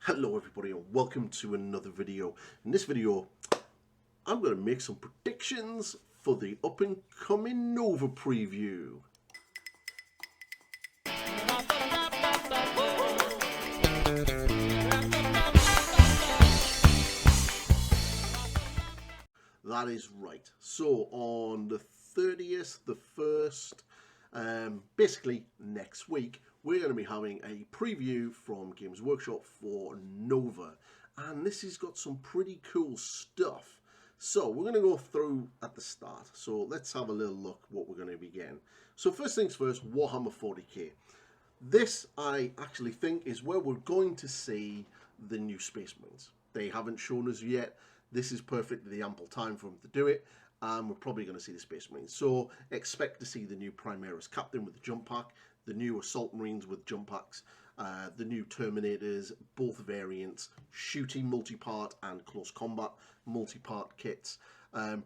Hello everybody and welcome to another video. In this video I'm going to make some predictions for the up and coming Nova preview. That is right. So on the 30th, the 1st, basically next week, we're going to be having a preview from Games Workshop for Nova. And this has got some pretty cool stuff. So we're going to go through at the start. So let's have a little look what we're going to be getting. So first things first, Warhammer 40k. This, I actually think, is where we're going to see the new Space Marines. They haven't shown us yet. This is perfectly ample time for them to do it, and we're probably going to see the Space Marines. So expect to see the new Primaris Captain with the jump pack, the new Assault Marines with jump packs, the new Terminators, both variants, shooting multi-part and close combat multi-part kits,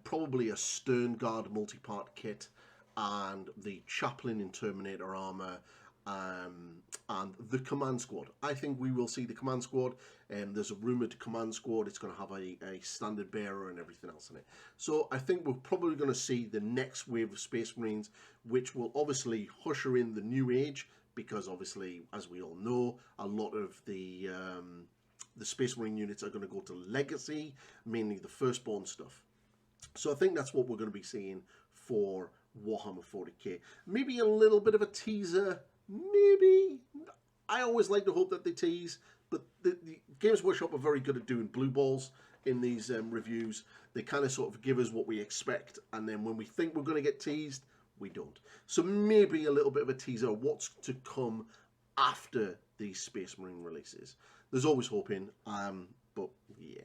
probably a Stern Guard multi-part kit, and the Chaplain in Terminator armor, and the Command Squad. I think we will see the Command Squad. There's a rumoured Command Squad. It's going to have a standard bearer and everything else in it. So I think we're probably going to see the next wave of Space Marines, which will obviously usher in the new age, because obviously, as we all know, a lot of the Space Marine units are going to go to Legacy, mainly the Firstborn stuff. So I think that's what we're going to be seeing for Warhammer 40k. Maybe a little bit of a teaser. Maybe. I always like to hope that they tease, but the Games Workshop are very good at doing blue balls in these reviews. They kind of sort of give us what we expect, and then when we think we're going to get teased, we don't. So maybe a little bit of a teaser of what's to come after these Space Marine releases. There's always hoping, but yeah.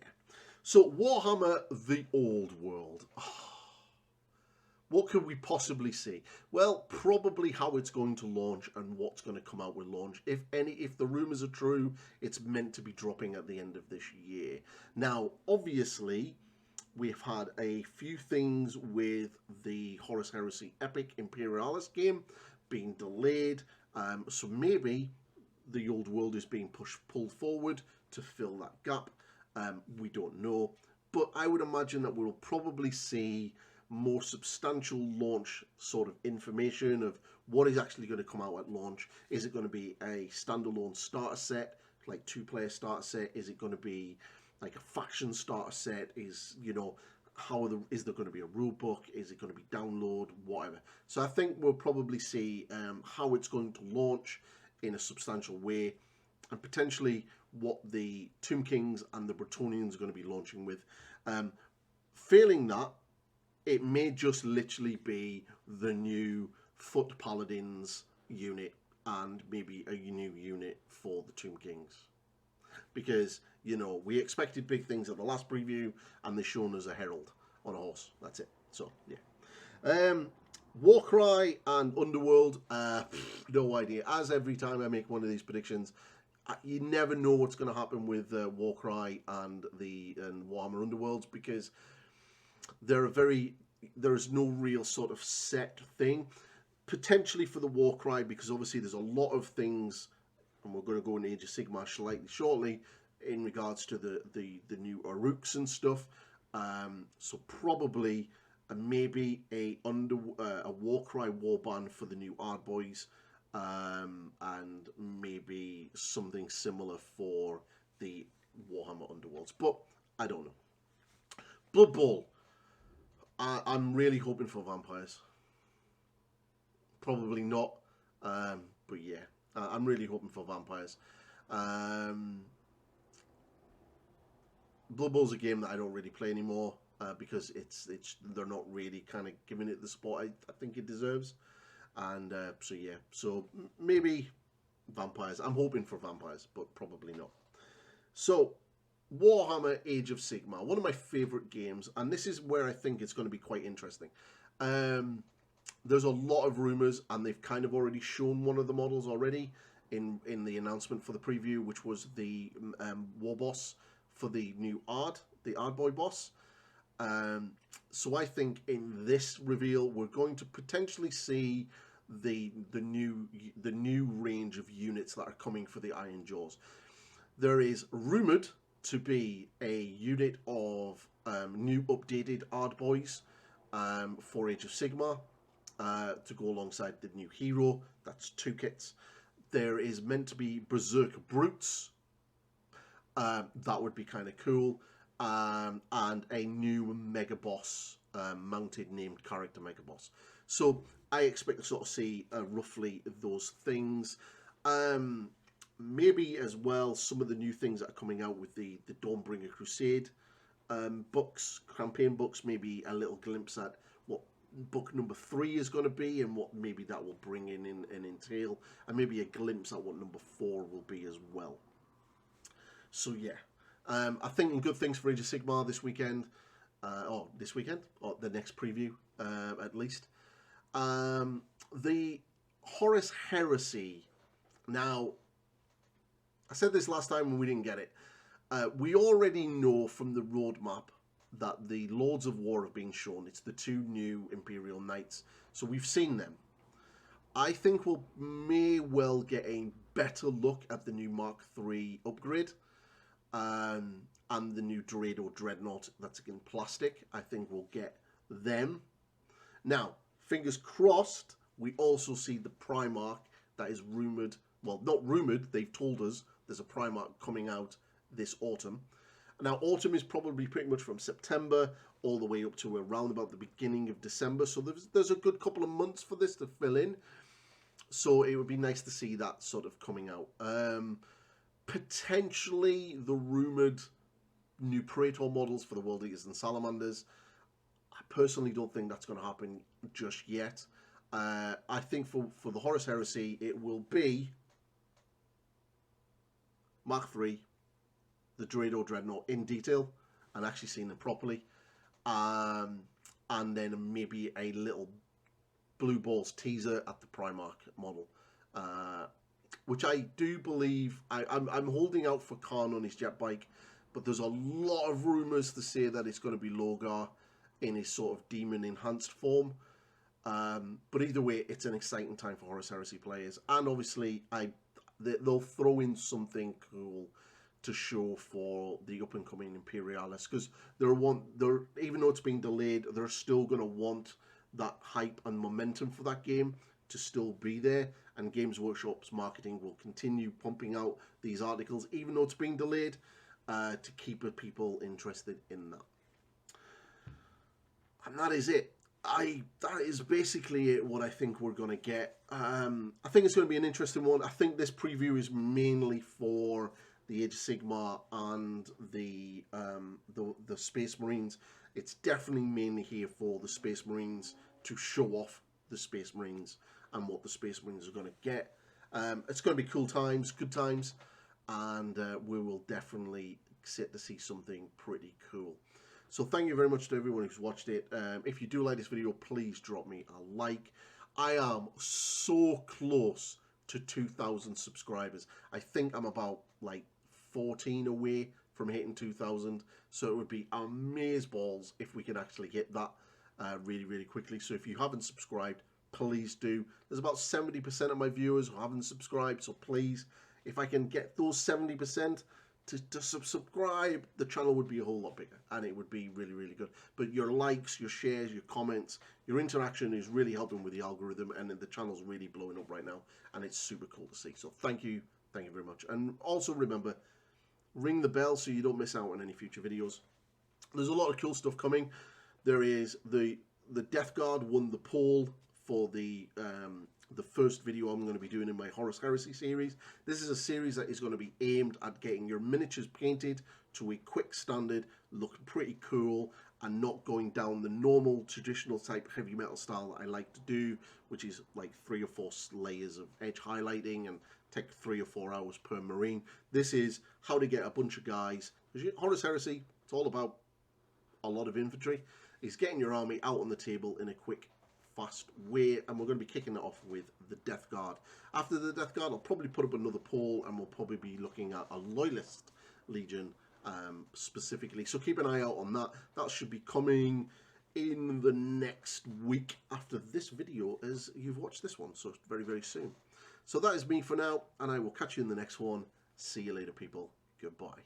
So Warhammer The Old World. What could we possibly see? Well, probably how it's going to launch and what's going to come out with launch. If the rumours are true, it's meant to be dropping at the end of this year. Now, obviously, we've had a few things with the Horus Heresy Epic Imperialis game being delayed. So maybe the Old World is being pulled forward to fill that gap. We don't know. But I would imagine that we'll probably see more substantial launch sort of information of what is actually going to come out at launch. Is it going to be a standalone starter set, like 2-player starter set? Is it going to be like a faction starter set? Is is there going to be a rule book? Is it going to be download? Whatever. So I think we'll probably see how it's going to launch in a substantial way, and potentially what the Tomb Kings and the Bretonnians are going to be launching with. Failing that, it may just literally be the new Foot Paladins unit and maybe a new unit for the Tomb Kings. Because, we expected big things at the last preview, and they've shown us a herald on a horse. That's it. So, yeah. Warcry and Underworld, no idea. As every time I make one of these predictions, you never know what's going to happen with Warcry and Warhammer Underworlds, because there's no real sort of set thing. Potentially for the Warcry, because obviously there's a lot of things, and we're going to go into Age of Sigmar slightly shortly, in regards to the new Aruks and stuff. So probably maybe a Warcry warband for the new Ardboys, and maybe something similar for the Warhammer Underworlds. But I don't know. Blood Bowl. I'm really hoping for vampires. Probably not, but yeah, I'm really hoping for vampires. Blood Bowl's a game that I don't really play anymore, because they're not really kind of giving it the support I think it deserves, and so yeah, so maybe vampires. I'm hoping for vampires, but probably not. So Warhammer Age of Sigmar, one of my favourite games, and this is where I think it's going to be quite interesting. There's a lot of rumours, and they've kind of already shown one of the models already in the announcement for the preview, which was the war boss for the new the Ardboy boss. So I think in this reveal we're going to potentially see the new range of units that are coming for the Iron Jaws. There is rumoured to be a unit of new updated Ard Boys for Age of Sigmar to go alongside the new hero. That's 2 kits. There is meant to be Berserk Brutes. That would be kind of cool. And a new Mega Boss, mounted named character Mega Boss. So I expect to sort of see roughly those things. Maybe as well some of the new things that are coming out with the Dawnbringer Crusade books, campaign books, maybe a little glimpse at what book number 3 is going to be and what maybe that will bring in and entail, and maybe a glimpse at what number 4 will be as well. So yeah, I think good things for Age of Sigmar this weekend, or the next preview at least. The Horus Heresy. Now, I said this last time when we didn't get it. We already know from the roadmap that the Lords of War have been shown. It's the 2 new Imperial Knights. So we've seen them. I think we'll may well get a better look at the new Mark III upgrade. And the new Dorado Dreadnought that's in plastic. I think we'll get them. Now, fingers crossed, we also see the Primarch that is rumoured. Well, not rumoured, they've told us there's a Primarch coming out this autumn. Now, autumn is probably pretty much from September all the way up to around about the beginning of December. So there's a good couple of months for this to fill in. So it would be nice to see that sort of coming out. Potentially the rumoured new Praetor models for the World Eaters and Salamanders. I personally don't think that's going to happen just yet. I think for the Horus Heresy, it will be Mark III, the Dorado Dreadnought in detail, and actually seeing them properly. And then maybe a little Blue Balls teaser at the Primarch model. Which I do believe, I'm holding out for Khan on his jet bike, but there's a lot of rumours to say that it's going to be Logar in his sort of demon enhanced form. But either way, it's an exciting time for Horus Heresy players, and obviously they'll throw in something cool to show for the up and coming Imperialis, because even though it's been delayed, they're still going to want that hype and momentum for that game to still be there, and Games Workshop's marketing will continue pumping out these articles even though it's being delayed, to keep people interested in that. And that is it. That is basically it, what I think we're going to get. I think it's going to be an interesting one. I think this preview is mainly for the Age of Sigmar and the Space Marines. It's definitely mainly here for the Space Marines, to show off the Space Marines and what the Space Marines are going to get. It's going to be cool times, good times, and we will definitely sit to see something pretty cool. So thank you very much to everyone who's watched it. If you do like this video, please drop me a like. I am so close to 2,000 subscribers. I think I'm about like 14 away from hitting 2,000. So it would be amazeballs if we can actually hit that really, really quickly. So if you haven't subscribed, please do. There's about 70% of my viewers who haven't subscribed. So please, if I can get those 70% to subscribe, the channel would be a whole lot bigger, and it would be really, really good. But your likes, your shares, your comments, your interaction is really helping with the algorithm, and the channel's really blowing up right now, and it's super cool to see. So thank you very much. And also remember, ring the bell so you don't miss out on any future videos. There's a lot of cool stuff coming. There is the Death Guard won the poll for the first video I'm going to be doing in my Horus Heresy series. This is a series that is going to be aimed at getting your miniatures painted to a quick standard, looking pretty cool, and not going down the normal traditional type heavy metal style that I like to do, which is like 3 or 4 layers of edge highlighting and take 3 or 4 hours per marine. This is how to get a bunch of guys, because Horus Heresy, it's all about a lot of infantry. It's getting your army out on the table in a quick, fast way, and we're going to be kicking it off with the Death Guard. After the Death Guard, I'll probably put up another poll, and we'll probably be looking at a Loyalist Legion specifically. So keep an eye out on that. That should be coming in the next week after this video, as you've watched this one. So very, very soon. So that is me for now, and I will catch you in the next one. See you later, people. goodbye.